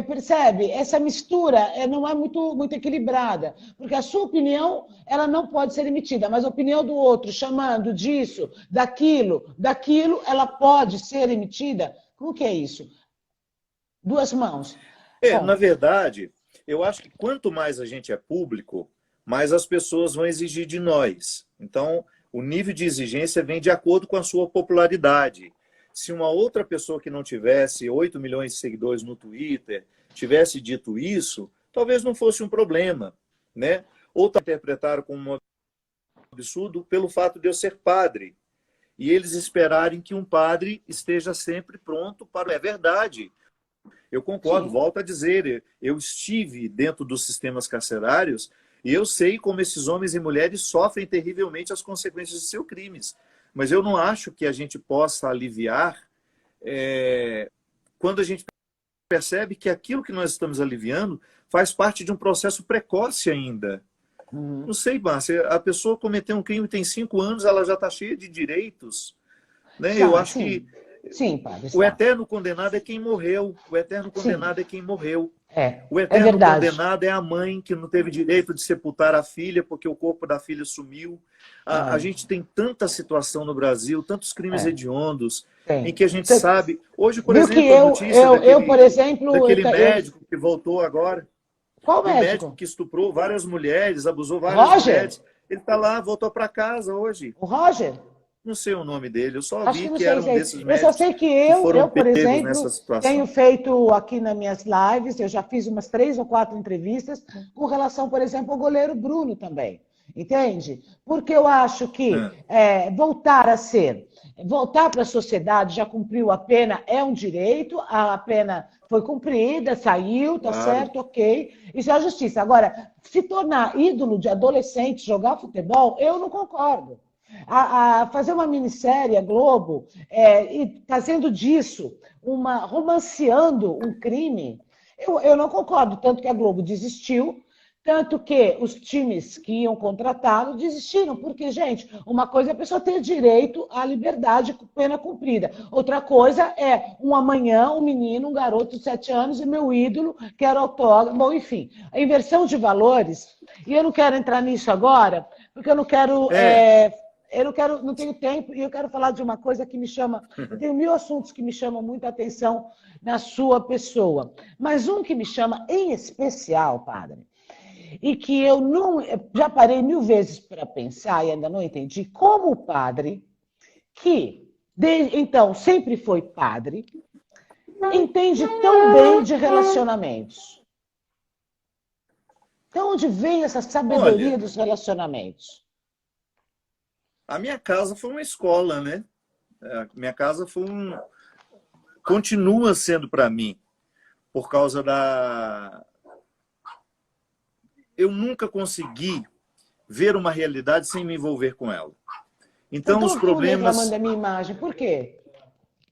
B: Percebe? Essa mistura não é muito equilibrada, porque a sua opinião ela não pode ser emitida, mas a opinião do outro, chamando disso, daquilo, ela pode ser emitida. Como que é isso? Duas mãos.
C: Na verdade, eu acho que quanto mais a gente é público, mais as pessoas vão exigir de nós. Então, o nível de exigência vem de acordo com a sua popularidade. Se uma outra pessoa que não tivesse 8 milhões de seguidores no Twitter tivesse dito isso, talvez não fosse um problema, né? Ou interpretaram como um absurdo pelo fato de eu ser padre. E eles esperarem que um padre esteja sempre pronto para... É verdade. Eu concordo, volto a dizer, eu estive dentro dos sistemas carcerários e eu sei como esses homens e mulheres sofrem terrivelmente as consequências de seus crimes. Mas eu não acho que a gente possa aliviar quando a gente percebe que aquilo que nós estamos aliviando faz parte de um processo precoce ainda. Não sei, Márcia, a pessoa cometeu um crime, tem 5 anos, ela já está cheia de direitos. Né? Eu acho que
B: sim, padre,
C: o eterno condenado é quem morreu. O eterno condenado é quem morreu. O eterno condenado é a mãe que não teve direito de sepultar a filha porque o corpo da filha sumiu. A gente tem tanta situação no Brasil, tantos crimes hediondos, em que a gente sabe... Hoje, por exemplo, a notícia daquele médico que voltou agora.
B: Qual médico?
C: Médico que estuprou várias mulheres, abusou várias mulheres. Ele está lá, voltou para casa hoje.
B: O Roger?
C: Não sei o nome dele, eu só vi
B: que
C: que era um desses médicos.
B: Eu só sei que eu por exemplo,
C: nessa
B: tenho feito aqui nas minhas lives, eu já fiz umas 3 ou 4 entrevistas com relação, por exemplo, ao goleiro Bruno também. Entende? Porque eu acho que voltar para a sociedade, já cumpriu a pena, é um direito, a pena foi cumprida, saiu, tá certo, ok, isso é a justiça. Agora, se tornar ídolo de adolescente, jogar futebol, eu não concordo. A fazer uma minissérie, a Globo, e fazendo disso, romanceando um crime, eu não concordo, tanto que a Globo desistiu, tanto que os times que iam contratá-lo desistiram, porque, gente, uma coisa é a pessoa ter direito à liberdade com pena cumprida. Outra coisa é amanhã um menino, um garoto de 7 anos e meu ídolo, que era autógrafo. Bom, enfim, a inversão de valores, e eu não quero entrar nisso agora, porque eu não quero... não tenho tempo, e eu quero falar de uma coisa que me chama... Eu tenho 1000 assuntos que me chamam muita atenção na sua pessoa. Mas um que me chama em especial, padre, e que eu já parei 1000 vezes para pensar e ainda não entendi, como o padre, que então sempre foi padre, entende tão bem de relacionamentos. Então, onde vem essa sabedoria dos relacionamentos?
C: A minha casa foi uma escola, né? A minha casa foi continua sendo para mim, por causa da... Eu nunca consegui ver uma realidade sem me envolver com ela. Então, os problemas...
B: reclamando da minha imagem. Por quê?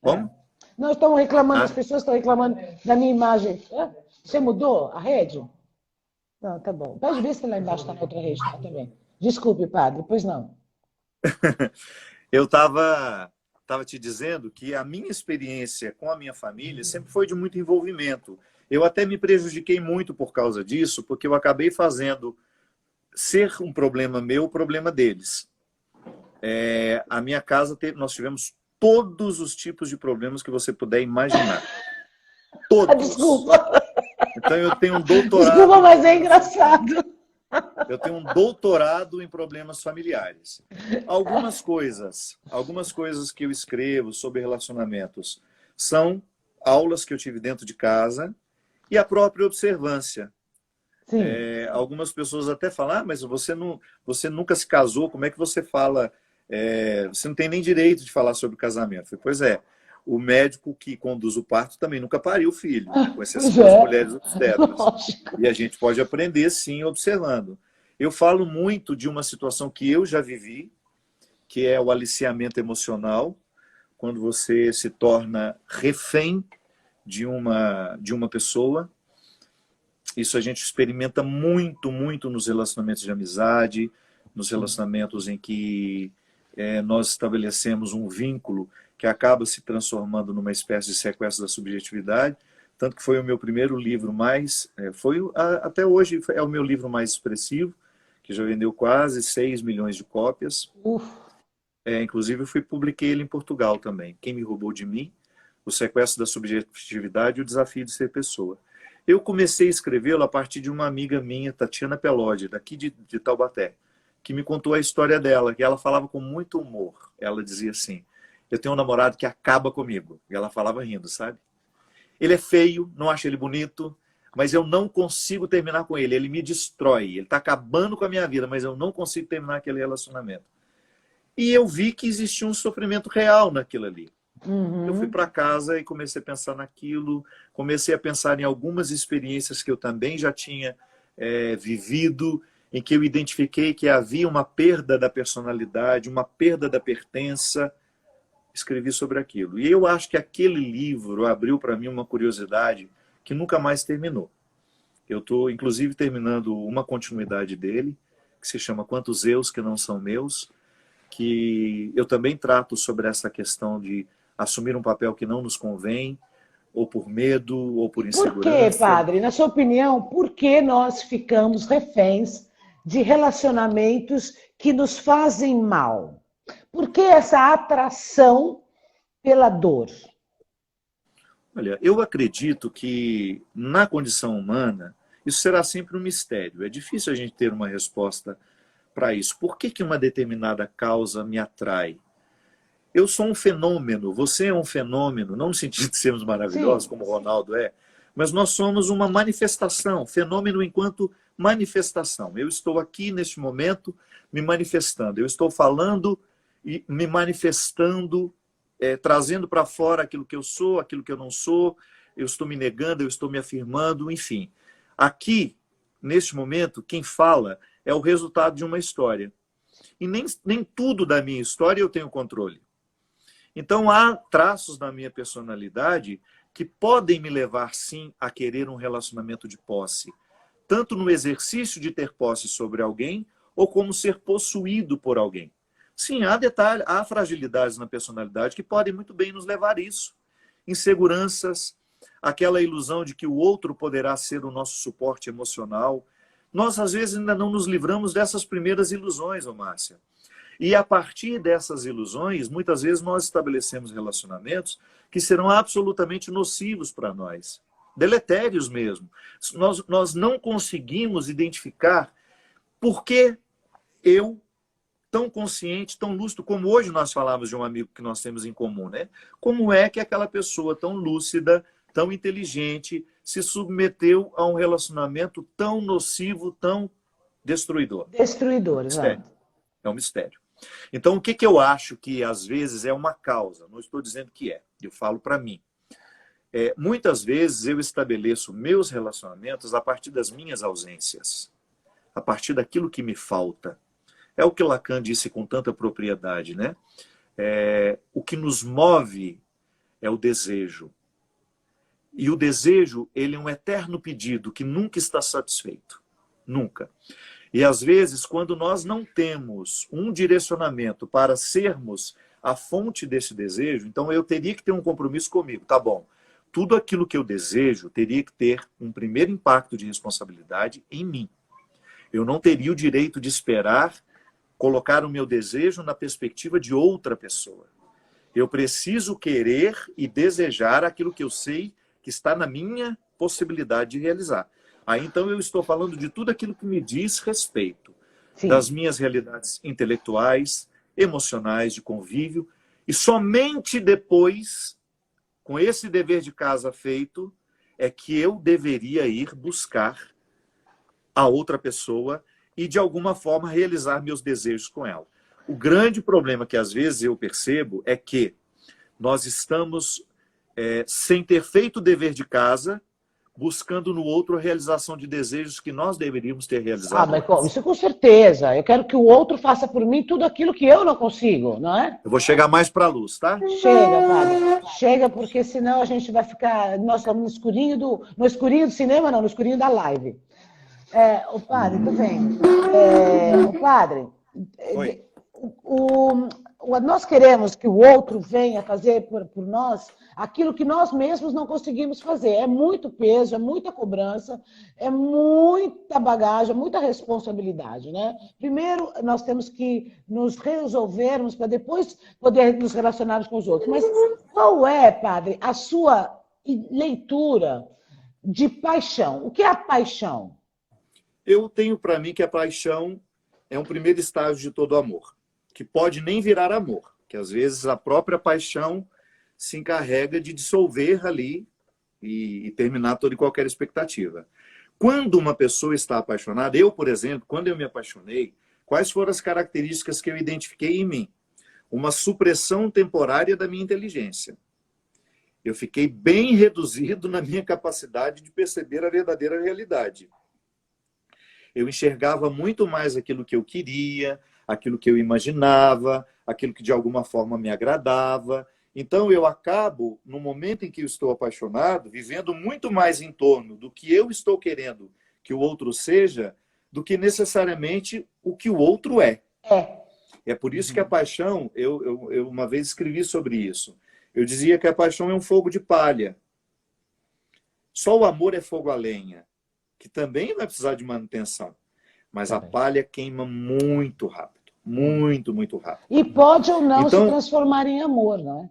C: Como?
B: Não estão reclamando, as pessoas estão reclamando da minha imagem. Você mudou a rede? Não, tá bom. Pode ver se lá embaixo está na outra rede também. Desculpe, padre, pois não.
C: Eu estava te dizendo que a minha experiência com a minha família sempre foi de muito envolvimento. Eu até me prejudiquei muito por causa disso, porque eu acabei fazendo ser um problema meu, o problema deles. A minha casa, nós tivemos todos os tipos de problemas que você puder imaginar. Todos.
B: Desculpa.
C: Então eu tenho um doutorado...
B: Desculpa, mas é engraçado.
C: Eu tenho um doutorado em problemas familiares. Algumas coisas que eu escrevo sobre relacionamentos são aulas que eu tive dentro de casa e a própria observância. Algumas pessoas até falam, mas você nunca se casou, como é que você fala? Você não tem nem direito de falar sobre casamento. Eu falei, pois é, o médico que conduz o parto também nunca pariu filho, com exceção das mulheres obstetras. E a gente pode aprender, sim, observando. Eu falo muito de uma situação que eu já vivi, que é o aliciamento emocional, quando você se torna refém de uma pessoa. Isso a gente experimenta muito, muito nos relacionamentos de amizade, nos relacionamentos em que nós estabelecemos um vínculo que acaba se transformando numa espécie de sequestro da subjetividade. Tanto que foi o meu primeiro livro até hoje é o meu livro mais expressivo, que já vendeu quase 6 milhões de cópias. Inclusive, eu publiquei ele em Portugal também. Quem me roubou de mim? O sequestro da subjetividade e o desafio de ser pessoa. Eu comecei a escrevê-lo a partir de uma amiga minha, Tatiana Pelodi, daqui de Taubaté, que me contou a história dela, que ela falava com muito humor. Ela dizia assim, eu tenho um namorado que acaba comigo. E ela falava rindo, sabe? Ele é feio, não acho ele bonito, mas eu não consigo terminar com ele. Ele me destrói, ele está acabando com a minha vida, mas eu não consigo terminar aquele relacionamento. E eu vi que existia um sofrimento real naquilo ali. Eu fui para casa e comecei a pensar naquilo, comecei a pensar em algumas experiências que eu também já tinha vivido, em que eu identifiquei que havia uma perda da personalidade, uma perda da pertença. Escrevi sobre aquilo. E eu acho que aquele livro abriu para mim uma curiosidade que nunca mais terminou. Eu estou, inclusive, terminando uma continuidade dele, que se chama Quantos Eus que Não São Meus, que eu também trato sobre essa questão de assumir um papel que não nos convém, ou por medo, ou por
B: Por que,
C: insegurança.
B: padre, na sua opinião, por que nós ficamos reféns de relacionamentos que nos fazem mal? Por que essa atração pela dor?
C: Olha, eu acredito que na condição humana isso será sempre um mistério. É difícil a gente ter uma resposta para isso. Por que que uma determinada causa me atrai? Eu sou um fenômeno, você é um fenômeno, não no sentido de sermos maravilhosos,
B: Sim.
C: como o Ronaldo é, mas nós somos uma manifestação, fenômeno enquanto manifestação. Eu estou aqui neste momento me manifestando, eu estou falando e me manifestando, trazendo para fora aquilo que eu sou, aquilo que eu não sou, eu estou me negando, eu estou me afirmando, enfim. Aqui, neste momento, quem fala é o resultado de uma história. E nem tudo da minha história eu tenho controle. Então, há traços na minha personalidade que podem me levar, sim, a querer um relacionamento de posse. Tanto no exercício de ter posse sobre alguém, ou como ser possuído por alguém. Sim, há fragilidades na personalidade que podem muito bem nos levar a isso. Inseguranças, aquela ilusão de que o outro poderá ser o nosso suporte emocional. Nós, às vezes, ainda não nos livramos dessas primeiras ilusões, ô Márcia. E a partir dessas ilusões, muitas vezes nós estabelecemos relacionamentos que serão absolutamente nocivos para nós. Deletérios mesmo. Nós não conseguimos identificar por que eu, tão consciente, tão lúcido, como hoje nós falamos de um amigo que nós temos em comum, né? Como é que aquela pessoa tão lúcida, tão inteligente, se submeteu a um relacionamento tão nocivo, tão destruidor?
B: Destruidor,
C: Mistério.
B: exato.
C: É um mistério. Então, o que eu acho que, às vezes, é uma causa? Não estou dizendo que é. Eu falo para mim. Muitas vezes eu estabeleço meus relacionamentos a partir das minhas ausências. A partir daquilo que me falta. É o que Lacan disse com tanta propriedade, né? O que nos move é o desejo. E o desejo, ele é um eterno pedido que nunca está satisfeito. Nunca. E, às vezes, quando nós não temos um direcionamento para sermos a fonte desse desejo, então eu teria que ter um compromisso comigo. Tá bom, tudo aquilo que eu desejo teria que ter um primeiro impacto de responsabilidade em mim. Eu não teria o direito de esperar colocar o meu desejo na perspectiva de outra pessoa. Eu preciso querer e desejar aquilo que eu sei que está na minha possibilidade de realizar. Aí, então, eu estou falando de tudo aquilo que me diz respeito.
B: Sim.
C: Das minhas realidades intelectuais, emocionais, de convívio. E somente depois, com esse dever de casa feito, é que eu deveria ir buscar a outra pessoa e, de alguma forma, realizar meus desejos com ela. O grande problema que, às vezes, eu percebo é que nós estamos, sem ter feito o dever de casa, buscando no outro a realização de desejos que nós deveríamos ter realizado.
B: Mas isso com certeza. Eu quero que o outro faça por mim tudo aquilo que eu não consigo, não é?
C: Eu vou chegar mais para a luz, tá?
B: Chega, padre. Chega, porque senão a gente vai ficar... Nós estamos no escurinho do cinema, não, no escurinho da live. O padre, tá vendo? O padre...
C: Oi.
B: Nós queremos que o outro venha fazer por nós aquilo que nós mesmos não conseguimos fazer. É muito peso, é muita cobrança, é muita bagagem, muita responsabilidade, né? Primeiro, nós temos que nos resolvermos para depois poder nos relacionarmos com os outros. Mas qual é, padre, a sua leitura de paixão? O que é a paixão?
C: Eu tenho para mim que a paixão é um primeiro estágio de todo amor, que pode nem virar amor, que às vezes a própria paixão se encarrega de dissolver ali e terminar toda e qualquer expectativa. Quando uma pessoa está apaixonada, eu, por exemplo, quando eu me apaixonei, quais foram as características que eu identifiquei em mim? Uma supressão temporária da minha inteligência. Eu fiquei bem reduzido na minha capacidade de perceber a verdadeira realidade. Eu enxergava muito mais aquilo que eu queria, aquilo que eu imaginava, aquilo que de alguma forma me agradava. Então, eu acabo, no momento em que eu estou apaixonado, vivendo muito mais em torno do que eu estou querendo que o outro seja, do que necessariamente o que o outro é. É por isso que a paixão, eu uma vez escrevi sobre isso. Eu dizia que a paixão é um fogo de palha. Só o amor é fogo a lenha, que também vai precisar de manutenção. Mas a palha queima muito rápido. Muito, muito rápido.
B: E pode ou não
C: então,
B: se transformar em amor, não é?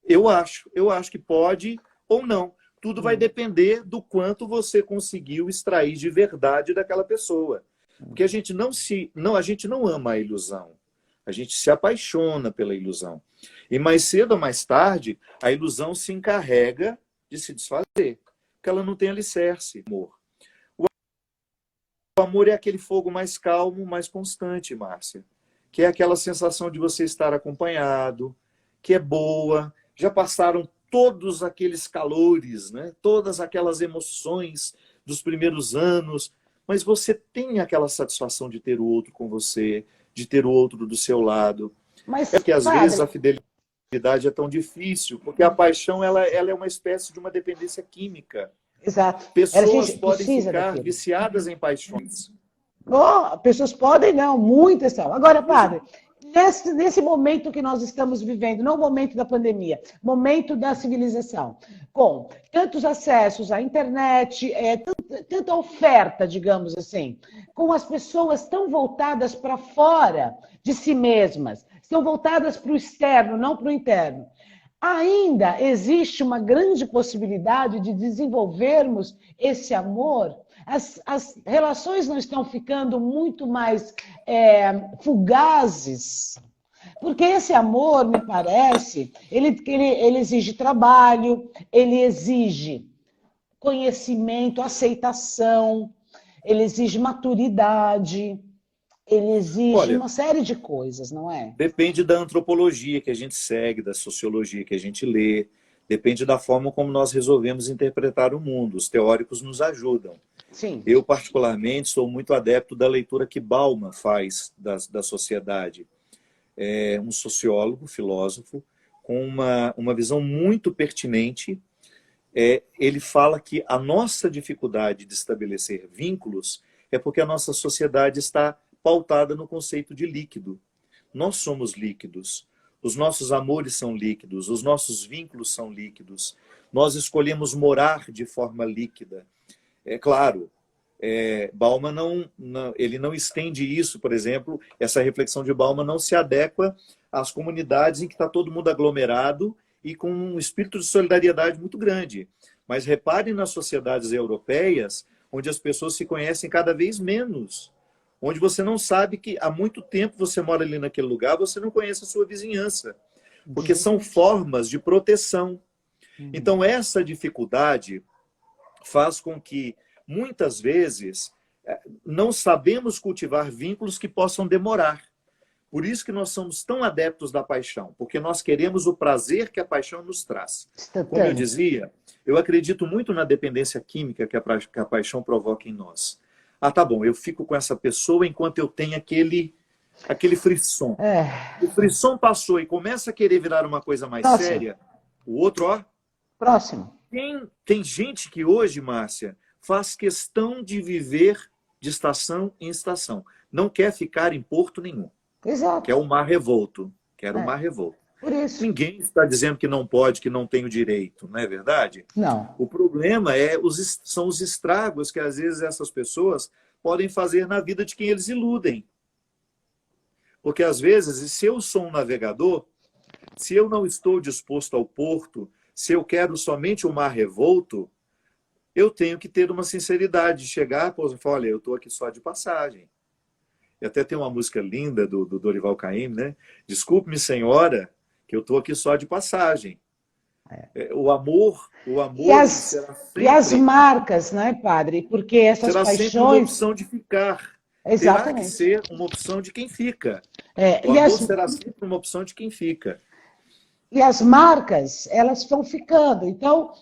C: Eu acho que pode ou não. Tudo vai depender do quanto você conseguiu extrair de verdade daquela pessoa. Porque a gente a gente não ama a ilusão. A gente se apaixona pela ilusão. E mais cedo ou mais tarde, a ilusão se encarrega de se desfazer. Porque ela não tem alicerce, amor. O amor é aquele fogo mais calmo, mais constante, Márcia. Que é aquela sensação de você estar acompanhado, que é boa. Já passaram todos aqueles calores, né? Todas aquelas emoções dos primeiros anos, mas você tem aquela satisfação de ter o outro com você, de ter o outro do seu lado.
B: Mas,
C: é que às vezes a fidelidade é tão difícil, porque a paixão ela é uma espécie de uma dependência química.
B: Exato.
C: Pessoas podem ficar viciadas em paixões.
B: Pessoas podem, não, muitas são. Agora, padre, nesse momento que nós estamos vivendo, não o momento da pandemia, momento da civilização, com tantos acessos à internet, tanta oferta, digamos assim, com as pessoas tão voltadas para fora de si mesmas, estão voltadas para o externo, não para o interno. Ainda existe uma grande possibilidade de desenvolvermos esse amor. As relações não estão ficando muito mais fugazes, porque esse amor, me parece, ele exige trabalho, ele exige conhecimento, aceitação, ele exige maturidade, ele exige uma série de coisas, não é?
C: Depende da antropologia que a gente segue, da sociologia que a gente lê, depende da forma como nós resolvemos interpretar o mundo. Os teóricos nos ajudam.
B: Sim.
C: Eu, particularmente, sou muito adepto da leitura que Bauman faz da sociedade. É um sociólogo, filósofo, com uma visão muito pertinente. Ele fala que a nossa dificuldade de estabelecer vínculos é porque a nossa sociedade está pautada no conceito de líquido. Nós somos líquidos. Os nossos amores são líquidos. Os nossos vínculos são líquidos. Nós escolhemos morar de forma líquida. É claro, Bauman ele não estende isso, por exemplo, essa reflexão de Bauman não se adequa às comunidades em que está todo mundo aglomerado e com um espírito de solidariedade muito grande. Mas reparem nas sociedades europeias, onde as pessoas se conhecem cada vez menos, onde você não sabe que há muito tempo você mora ali naquele lugar, você não conhece a sua vizinhança, porque são formas de proteção. Então, essa dificuldade faz com que, muitas vezes, não sabemos cultivar vínculos que possam demorar. Por isso que nós somos tão adeptos da paixão, porque nós queremos o prazer que a paixão nos traz. Como eu dizia, eu acredito muito na dependência química que a paixão provoca em nós. Tá bom, eu fico com essa pessoa enquanto eu tenho aquele frisson. O frisson passou e começa a querer virar uma coisa mais séria. O outro,
B: Próximo.
C: Tem gente que hoje, Márcia, faz questão de viver de estação em estação. Não quer ficar em porto nenhum.
B: Exato.
C: Quer o mar revolto. Quer o mar revolto.
B: Por isso.
C: Ninguém está dizendo que não pode, que não tem o direito, não é verdade?
B: Não.
C: O problema são os estragos que, às vezes, essas pessoas podem fazer na vida de quem eles iludem. Porque, às vezes, se eu sou um navegador, se eu não estou disposto ao porto, se eu quero somente o mar revolto, eu tenho que ter uma sinceridade de chegar e falar, olha, eu estou aqui só de passagem. E até tem uma música linda do Dorival Caymmi, né? Desculpe-me, senhora, que eu estou aqui só de passagem. O amor será sempre...
B: E as marcas, né, padre? Porque essas
C: será
B: paixões...
C: sempre uma opção de ficar.
B: Exatamente.
C: Terá que ser uma opção de quem fica. O amor será sempre uma opção de quem fica.
B: E as marcas, elas vão ficando. Então,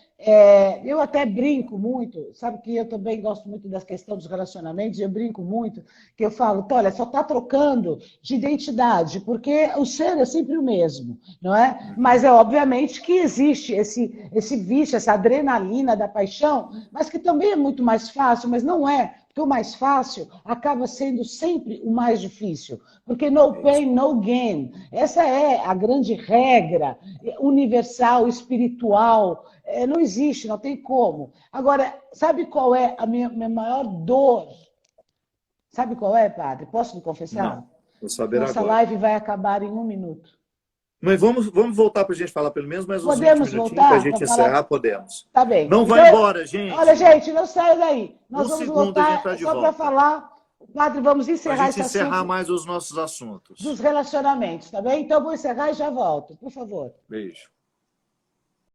B: Eu até brinco muito, sabe que eu também gosto muito da questão dos relacionamentos, eu brinco muito, que eu falo, olha, só está trocando de identidade, porque o ser é sempre o mesmo, não é? Mas é obviamente que existe esse vício, essa adrenalina da paixão, mas que também é muito mais fácil, mas não é. Porque o mais fácil acaba sendo sempre o mais difícil. Porque no pain, no gain. Essa é a grande regra universal, espiritual. Não existe, não tem como. Agora, sabe qual é a minha maior dor? Sabe qual é, padre? Posso me confessar?
C: Não, vou saber
B: Nossa
C: agora.
B: live vai acabar em 1 minuto.
C: Mas vamos voltar para a gente falar pelo menos mais uns 20
B: Podemos
C: minutinhos
B: voltar
C: para a gente
B: pra
C: encerrar?
B: falar?
C: Podemos.
B: Tá bem.
C: Não
B: Então,
C: vai embora, gente.
B: Olha, gente, não saia daí. Nós vamos
C: segundo a gente
B: voltar
C: tá de
B: só para
C: volta.
B: falar. Padre, vamos
C: Para
B: encerrar
C: a gente
B: esse
C: encerrar
B: assunto
C: mais os nossos assuntos.
B: dos relacionamentos, tá bem? Então, eu vou encerrar e já volto, por favor.
C: Beijo.